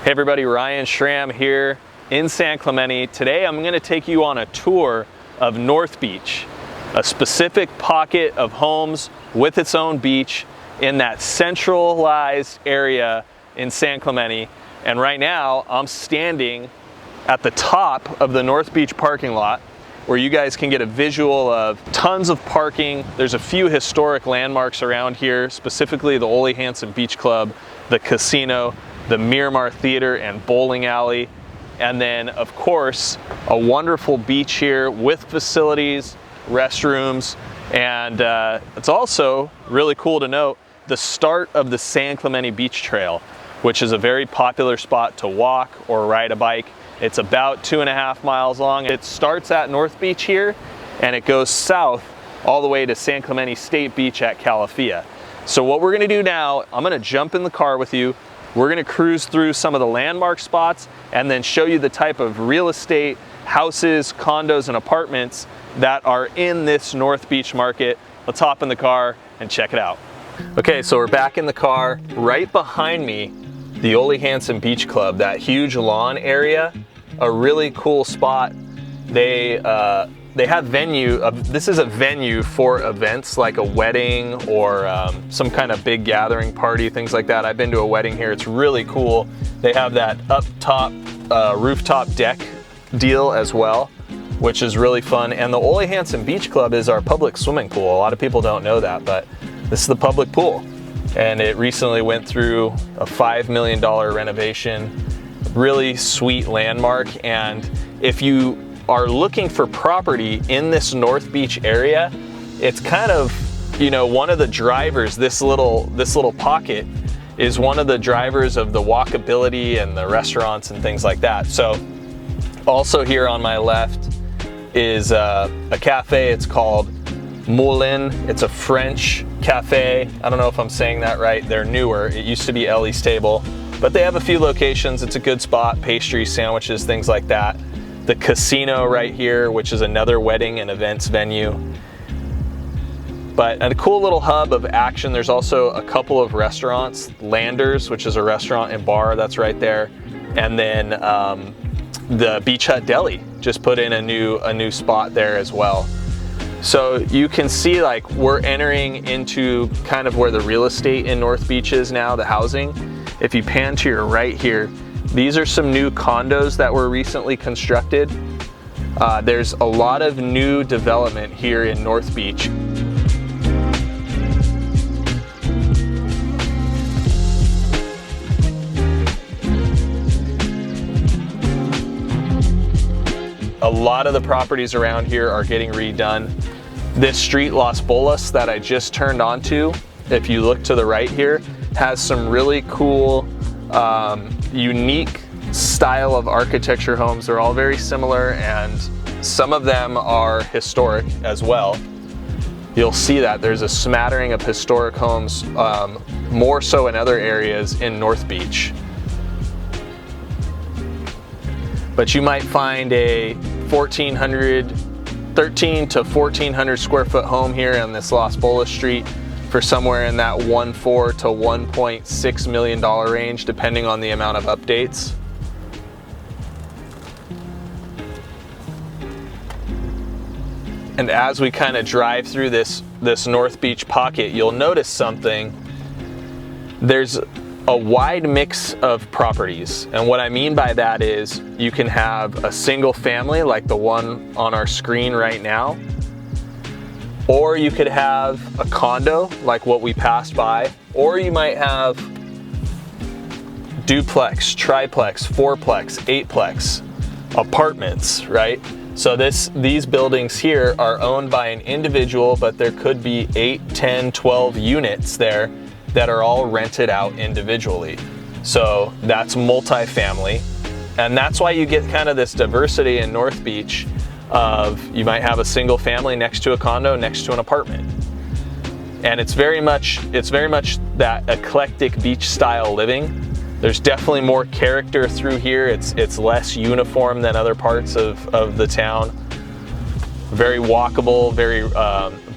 Hey everybody, Ryan Schramm here in San Clemente. Today I'm going to take you on a tour of North Beach, a specific pocket of homes with its own beach in that centralized area in San Clemente. And right now I'm standing at the top of the North Beach parking lot where you guys can get a visual of tons of parking. There's a few historic landmarks around here, specifically the Ole Hansen Beach Club, the casino, the Miramar Theater and bowling alley, and then of course a wonderful beach here with facilities, restrooms, and it's also really cool to note the start of the San Clemente Beach Trail, which is a very popular spot to walk or ride a bike. It's about 2.5 miles long. It starts at North Beach here and it goes south all the way to San Clemente State Beach at Calafia. So what we're gonna do now, I'm gonna jump in the car with you. We're gonna cruise through some of the landmark spots and then show you the type of real estate, houses, condos, and apartments that are in this North Beach market. Let's hop in the car and check it out. Okay, so we're back in the car. Right behind me, the Ole Hansen Beach Club, that huge lawn area, a really cool spot. They have this is a venue for events like a wedding or some kind of big gathering party, things like that. I've been to a wedding here, it's really cool. They have that up top rooftop deck deal as well, which is really fun. And the Ole Hansen Beach Club is our public swimming pool. A lot of people don't know that, but this is the public pool. And it recently went through a $5 million renovation. Really sweet landmark. And if you are looking for property in this North Beach area, it's kind of, you know, one of the drivers, this little pocket is one of the drivers of the walkability and the restaurants and things like that. So also here on my left is a cafe. It's called Moulin. It's a French cafe. I don't know if I'm saying that right. They're newer. It used to be Ellie's Table, but they have a few locations. It's a good spot, pastries, sandwiches, things like that. The casino right here, which is another wedding and events venue. But a cool little hub of action. There's also a couple of restaurants, Landers, which is a restaurant and bar that's right there. And then the Beach Hut Deli just put in a new spot there as well. So you can see like we're entering into kind of where the real estate in North Beach is now, the housing. If you pan to your right here, these are some new condos that were recently constructed. There's a lot of new development here in North Beach. A lot of the properties around here are getting redone. This street, Las Bolas, that I just turned onto, if you look to the right here, has some really cool, unique style of architecture homes. They're all very similar and some of them are historic as well. You'll see that there's a smattering of historic homes, more so in other areas in North Beach. But you might find a 13 to 1400 square foot home here on this Las Bolas Street for somewhere in that $1.4 to $1.6 million range, depending on the amount of updates. And as we kind of drive through this North Beach pocket, you'll notice something. There's a wide mix of properties. And what I mean by that is you can have a single family like the one on our screen right now, or you could have a condo like what we passed by, or you might have duplex, triplex, fourplex, eightplex apartments, right? So these buildings here are owned by an individual, but there could be 8, 10, 12 units there that are all rented out individually. So that's multifamily. And that's why you get kind of this diversity in North Beach of you might have a single family next to a condo, next to an apartment. And it's very much that eclectic beach style living. There's definitely more character through here. It's less uniform than other parts of the town. Very walkable, very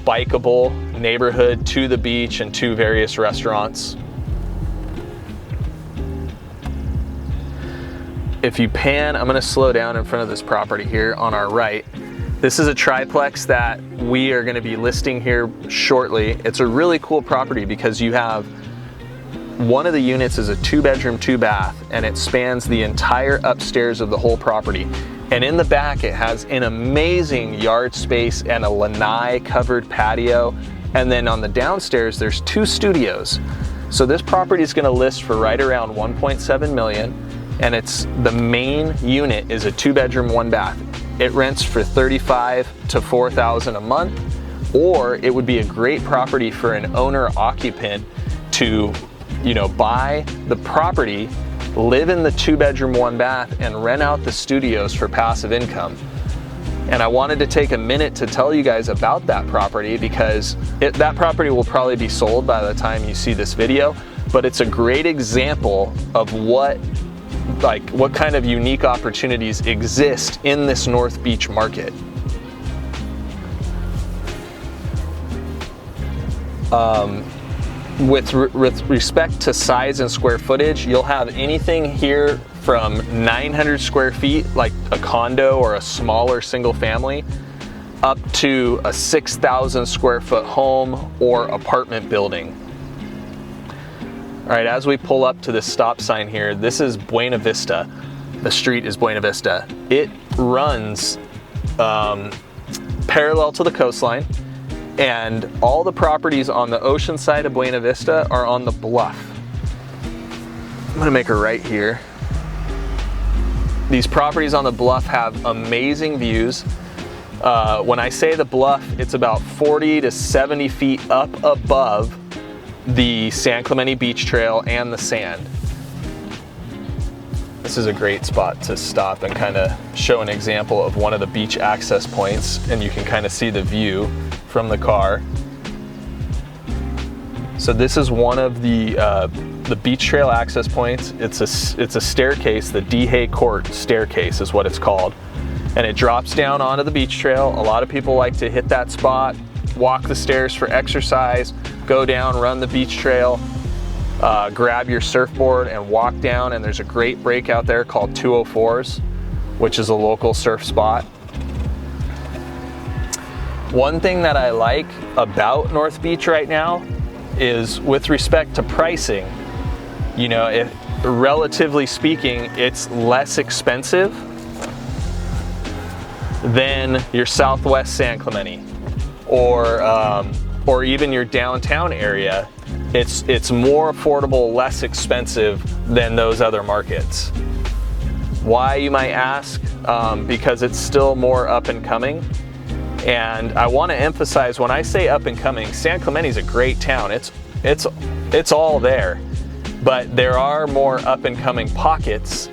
bikeable neighborhood to the beach and to various restaurants. if you pan, I'm gonna slow down in front of this property here on our right. This is a triplex that we are gonna be listing here shortly. It's a really cool property because you have, one of the units is a 2-bedroom, 2-bath, and it spans the entire upstairs of the whole property. And in the back, it has an amazing yard space and a lanai covered patio. And then on the downstairs, there's 2 studios. So this property is gonna list for right around 1.7 million. And the main unit is a 2-bedroom, 1-bath. It rents for $35,000 to $4,000 a month, or it would be a great property for an owner occupant to, you know, buy the property, live in the 2-bedroom, 1-bath, and rent out the studios for passive income. And I wanted to take a minute to tell you guys about that property because that property will probably be sold by the time you see this video, but it's a great example of what kind of unique opportunities exist in this North Beach market. With respect to size and square footage, you'll have anything here from 900 square feet, like a condo or a smaller single family, up to a 6,000 square foot home or apartment building. All right, as we pull up to this stop sign here, this is Buena Vista. The street is Buena Vista. It runs parallel to the coastline, and all the properties on the ocean side of Buena Vista are on the bluff. I'm gonna make a right here. These properties on the bluff have amazing views. When I say the bluff, it's about 40 to 70 feet up above the San Clemente Beach Trail and the sand. This is a great spot to stop and kind of show an example of one of the beach access points, and you can kind of see the view from the car. So this is one of the beach trail access points. It's a staircase, the DeHay Court staircase is what it's called, and it drops down onto the beach trail. A lot of people like to hit that spot, walk the stairs for exercise, go down, run the beach trail, grab your surfboard and walk down, and there's a great break out there called 204s, which is a local surf spot. One thing that I like about North Beach right now is with respect to pricing, you know, relatively speaking, it's less expensive than your Southwest San Clemente or even your downtown area. It's more affordable, less expensive than those other markets. Why, you might ask? Because it's still more up and coming. And I want to emphasize, when I say up and coming, San Clemente is a great town. It's all there, but there are more up and coming pockets,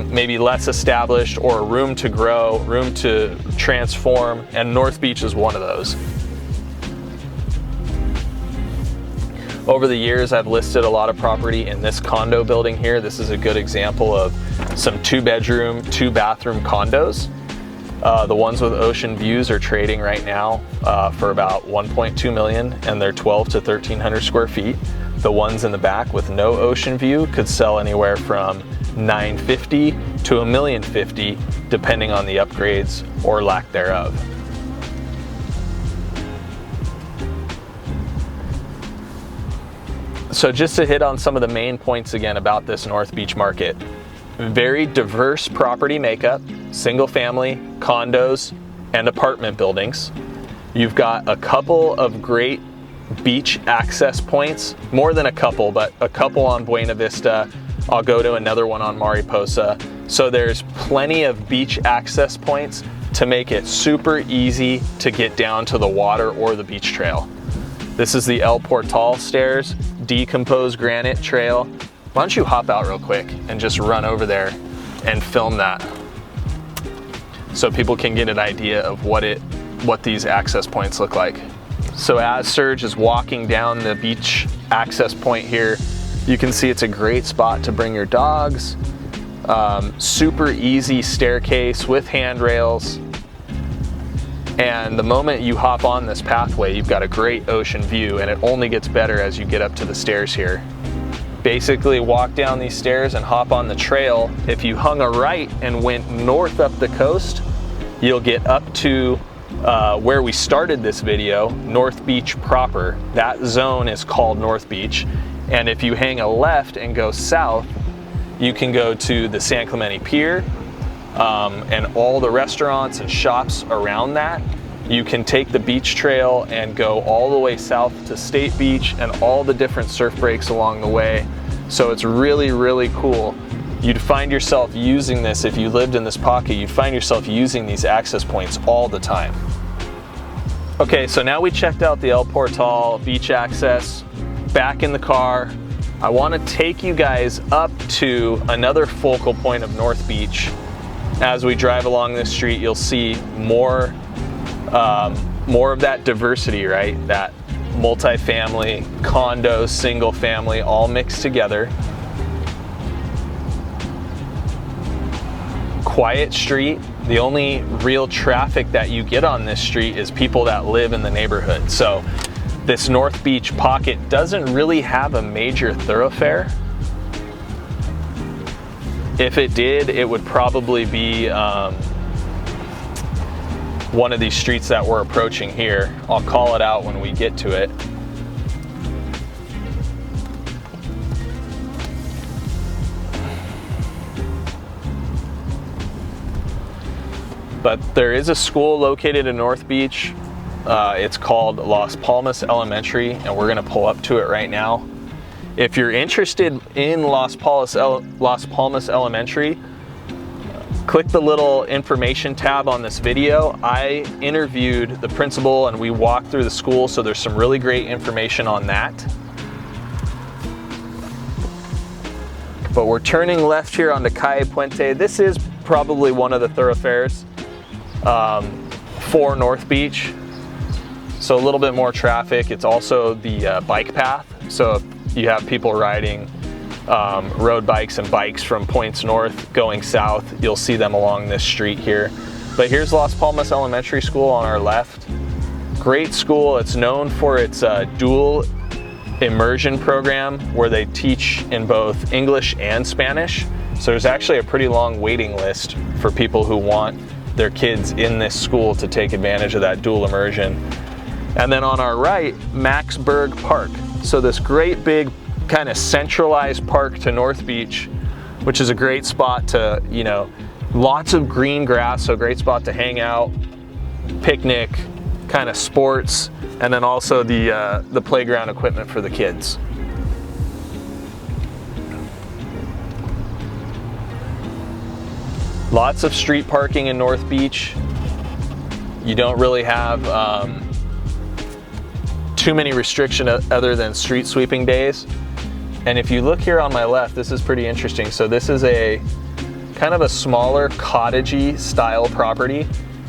maybe less established or room to grow, room to transform, and North Beach is one of those. Over the years, I've listed a lot of property in this condo building here. This is a good example of some 2-bedroom, 2-bathroom condos. The ones with ocean views are trading right now for about 1.2 million, and they're 12 to 1,300 square feet. The ones in the back with no ocean view could sell anywhere from 950 to $1,050,000, depending on the upgrades or lack thereof. So just to hit on some of the main points again about this North Beach market. Very diverse property makeup, single family, condos, and apartment buildings. You've got a couple of great beach access points, more than a couple, but a couple on Buena Vista. I'll go to another one on Mariposa. So there's plenty of beach access points to make it super easy to get down to the water or the beach trail. This is the El Portal stairs, decomposed granite trail. Why don't you hop out real quick and just run over there and film that so people can get an idea of what these access points look like. So as Serge is walking down the beach access point here, you can see it's a great spot to bring your dogs. Super easy staircase with handrails. And the moment you hop on this pathway, you've got a great ocean view, and it only gets better as you get up to the stairs here. basically walk down these stairs and hop on the trail. If you hung a right and went north up the coast, you'll get up to where we started this video, North Beach proper. That zone is called North Beach. And if you hang a left and go south, you can go to the San Clemente Pier and all the restaurants and shops around that. You can take the beach trail and go all the way south to State Beach and all the different surf breaks along the way. So it's really, really cool. You'd find yourself using this, if you lived in this pocket, you'd find yourself using these access points all the time. Okay, so now we checked out the El Portal beach access, back in the car. I want to take you guys up to another focal point of North Beach. As we drive along this street, you'll see more of that diversity, right? That multifamily, condos, single family, all mixed together. Quiet street. The only real traffic that you get on this street is people that live in the neighborhood. So this North Beach pocket doesn't really have a major thoroughfare. If it did, it would probably be one of these streets that we're approaching here. I'll call it out when we get to it. But there is a school located in North Beach. It's called Las Palmas Elementary, and we're gonna pull up to it right now. If you're interested in Las Palmas Elementary, click the little information tab on this video. I interviewed the principal and we walked through the school, so there's some really great information on that. But we're turning left here onto Calle Puente. This is probably one of the thoroughfares for North Beach. So a little bit more traffic. It's also the bike path. So if you have people riding road bikes and bikes from points north going south, you'll see them along this street here. But here's Las Palmas Elementary School on our left. Great school. It's known for its dual immersion program where they teach in both English and Spanish. So there's actually a pretty long waiting list for people who want their kids in this school to take advantage of that dual immersion. And then on our right, Berg Park. So this great big kind of centralized park to North Beach, which is a great spot to, you know, lots of green grass, so great spot to hang out, picnic, kind of sports, and then also the playground equipment for the kids. Lots of street parking in North Beach. You don't really have too many restrictions other than street sweeping days. And if you look here on my left, this is pretty interesting. So this is a kind of a smaller cottagey style property.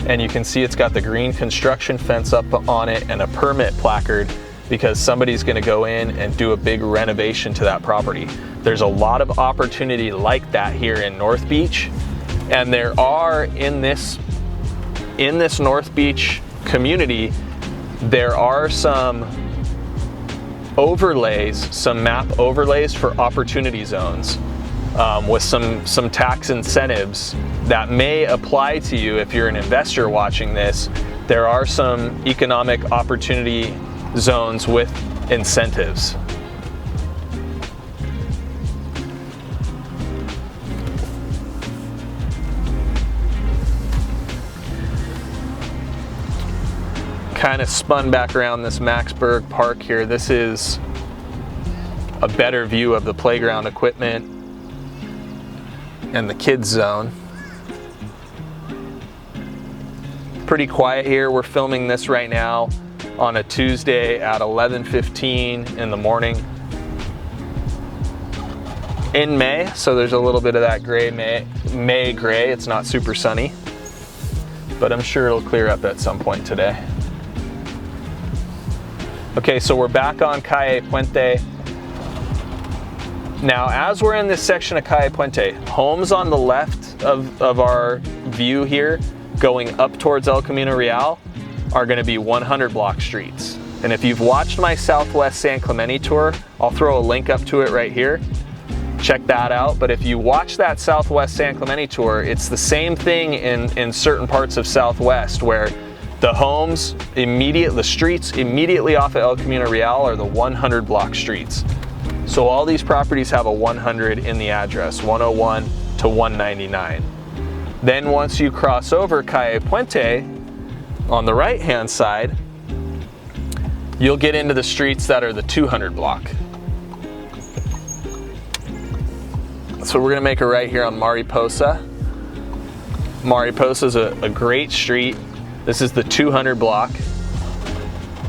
And you can see it's got the green construction fence up on it and a permit placard because somebody's gonna go in and do a big renovation to that property. There's a lot of opportunity like that here in North Beach. And there are in this North Beach community, there are some overlays, some map overlays for opportunity zones with some tax incentives that may apply to you if you're an investor watching this. There are some economic opportunity zones with incentives. Kind of spun back around this Berg Park here. This is a better view of the playground equipment and the kids zone. Pretty quiet here. We're filming this right now on a Tuesday at 11:15 in the morning in May, so there's a little bit of that gray May gray. It's not super sunny, but I'm sure it'll clear up at some point today. Okay, so we're back on Calle Puente. Now, as we're in this section of Calle Puente, homes on the left of our view here, going up towards El Camino Real, are gonna be 100 block streets. And if you've watched my Southwest San Clemente tour, I'll throw a link up to it right here. Check that out. But if you watch that Southwest San Clemente tour, it's the same thing in certain parts of Southwest, where the homes the streets immediately off of El Camino Real are the 100 block streets. So all these properties have a 100 in the address, 101 to 199. Then once you cross over Calle Puente on the right hand side, you'll get into the streets that are the 200 block. So we're gonna make a right here on Mariposa. Mariposa is a great street. This is the 200 block.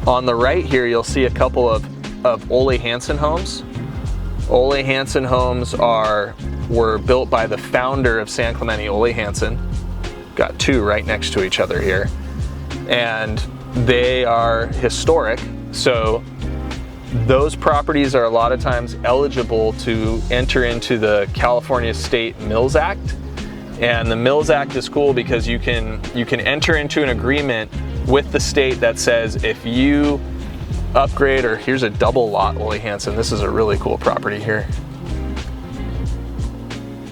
On the right here, you'll see a couple of Ole Hansen homes. Ole Hansen homes were built by the founder of San Clemente, Ole Hansen. Got two right next to each other here. And they are historic. So those properties are a lot of times eligible to enter into the California State Mills Act. And the Mills Act is cool because you can enter into an agreement with the state that says if you upgrade, or here's a double lot Ole Hansen. This is a really cool property here.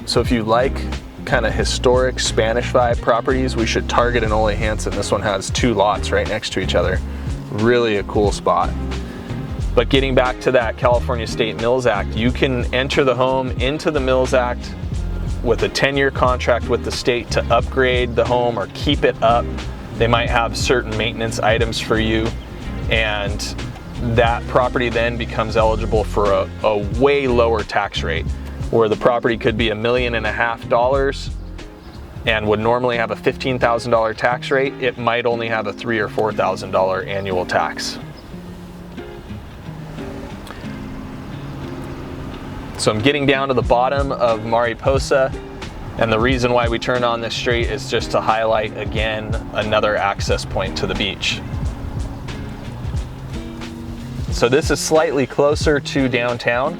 So if you like kind of historic Spanish vibe properties, we should target an Ole Hansen. This one has two lots right next to each other. Really a cool spot. But getting back to that California State Mills Act, you can enter the home into the Mills Act with a 10-year contract with the state to upgrade the home or keep it up. They might have certain maintenance items for you, and that property then becomes eligible for a way lower tax rate, where the property could be $1.5 million and would normally have a $15,000 tax rate. It might only have a $3,000 or $4,000 annual tax. So I'm getting down to the bottom of Mariposa, and the reason why we turned on this street is just to highlight again another access point to the beach. So this is slightly closer to downtown.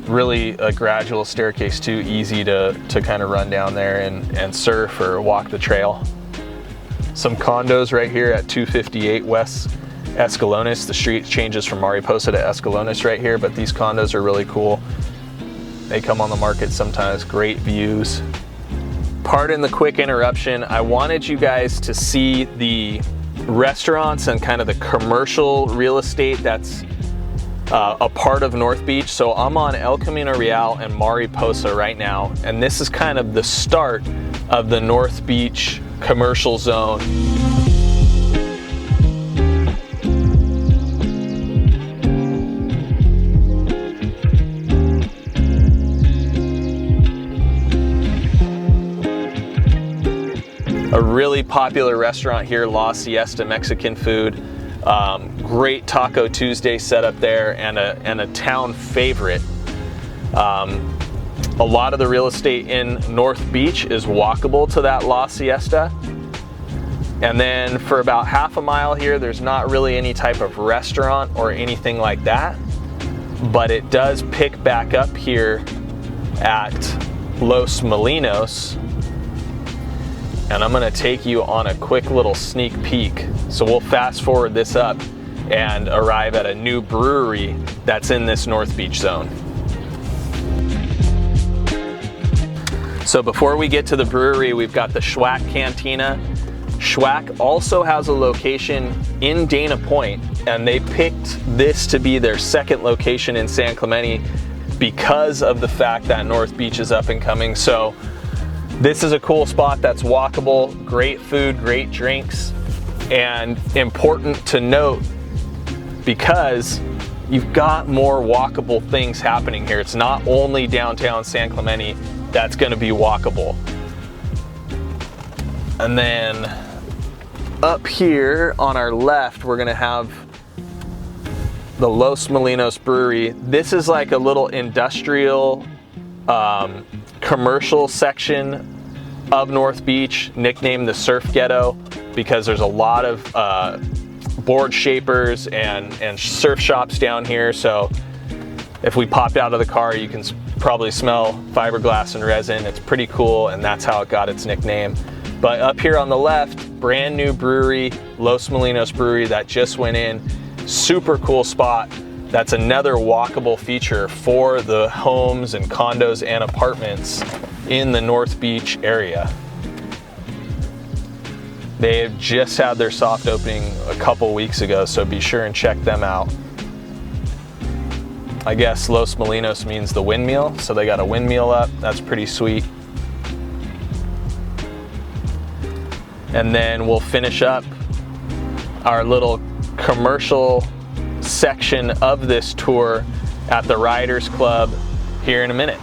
Really a gradual staircase too, easy to kind of run down there and surf or walk the trail. Some condos right here at 258 West Escalones. The street changes from Mariposa to Escalones right here, but these condos are really cool. They come on the market sometimes, great views. Pardon the quick interruption. I wanted you guys to see the restaurants and kind of the commercial real estate that's a part of North Beach. So I'm on El Camino Real and Mariposa right now, and this is kind of the start of the North Beach commercial zone. A really popular restaurant here, La Siesta Mexican food. Great Taco Tuesday setup there, and a town favorite. A lot of the real estate in North Beach is walkable to that La Siesta. And then for about half a mile here, there's not really any type of restaurant or anything like that. But it does pick back up here at Los Molinos. And I'm gonna take you on a quick little sneak peek. So we'll fast forward this up and arrive at a new brewery that's in this North Beach zone. So before we get to the brewery, we've got the Schwack Cantina. Schwack also has a location in Dana Point, and they picked this to be their second location in San Clemente because of the fact that North Beach is up and coming. So this is a cool spot that's walkable, great food, great drinks, and important to note because you've got more walkable things happening here. It's not only downtown San Clemente that's gonna be walkable. And then up here on our left, we're gonna have the Los Molinos Brewery. This is like a little industrial commercial section of North Beach, nicknamed the Surf Ghetto, because there's a lot of board shapers and surf shops down here. So if we popped out of the car, you can probably smell fiberglass and resin. It's pretty cool, and that's how it got its nickname. But up here on the left, brand new brewery, Los Molinos Brewery that just went in. Super cool spot. That's another walkable feature for the homes and condos and apartments in the North Beach area. They have just had their soft opening a couple weeks ago, so be sure and check them out. I guess Los Molinos means the windmill, so they got a windmill up. That's pretty sweet. And then we'll finish up our little commercial section of this tour at the Riders Club here in a minute.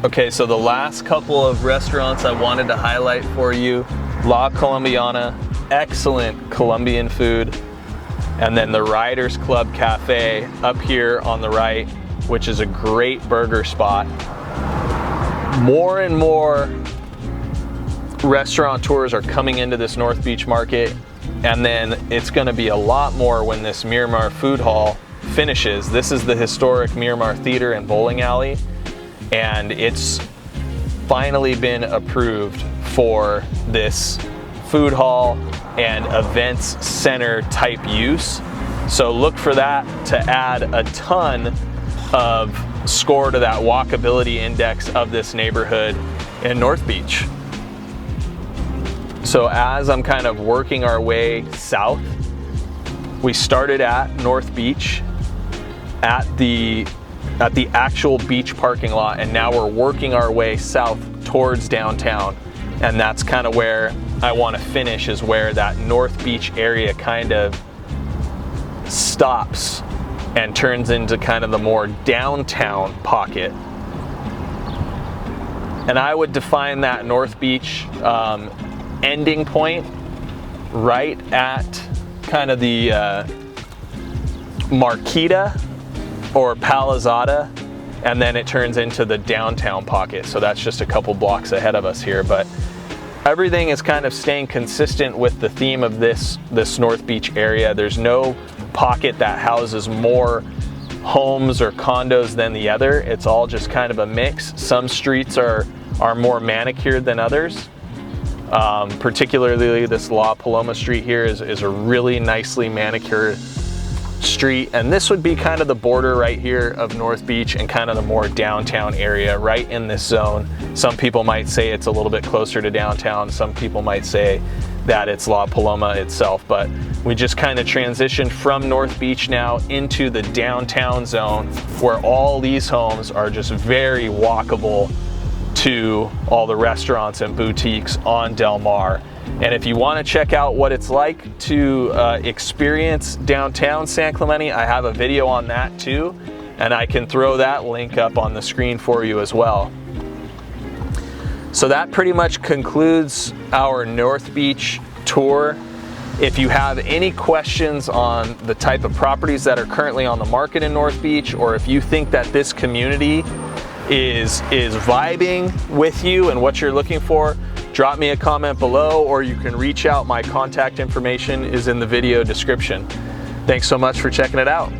Okay, so the last couple of restaurants I wanted to highlight for you, La Colombiana, excellent Colombian food, and then the Riders Club Cafe up here on the right, which is a great burger spot. More and more restaurateurs are coming into this North Beach market, and then it's gonna be a lot more when this Miramar Food Hall finishes. This is the historic Miramar Theater and Bowling Alley, and it's finally been approved for this food hall and events center type use. So look for that to add a ton of score to that walkability index of this neighborhood in North Beach. So as I'm kind of working our way south, we started at North Beach at the actual beach parking lot, and now we're working our way south towards downtown, and that's kind of where I want to finish, is where that North Beach area kind of stops and turns into kind of the more downtown pocket. And I would define that North Beach ending point right at kind of the Marquita or Palizada, and then it turns into the downtown pocket. So that's just a couple blocks ahead of us here, but everything is kind of staying consistent with the theme of this North Beach area. There's no pocket that houses more homes or condos than the other. It's all just kind of a mix. Some streets are more manicured than others. Particularly this La Paloma Street here is a really nicely manicured street, and this would be kind of the border right here of North Beach and kind of the more downtown area right in this zone. Some people might say it's a little bit closer to downtown. Some people might say that it's La Paloma itself, but we just kind of transitioned from North Beach now into the downtown zone, where all these homes are just very walkable to all the restaurants and boutiques on Del Mar. And if you want to check out what it's like to experience downtown San Clemente, I have a video on that too, and I can throw that link up on the screen for you as well. So that pretty much concludes our North Beach tour. If you have any questions on the type of properties that are currently on the market in North Beach, or if you think that this community is vibing with you and what you're looking for, drop me a comment below, or you can reach out. My contact information is in the video description. Thanks so much for checking it out.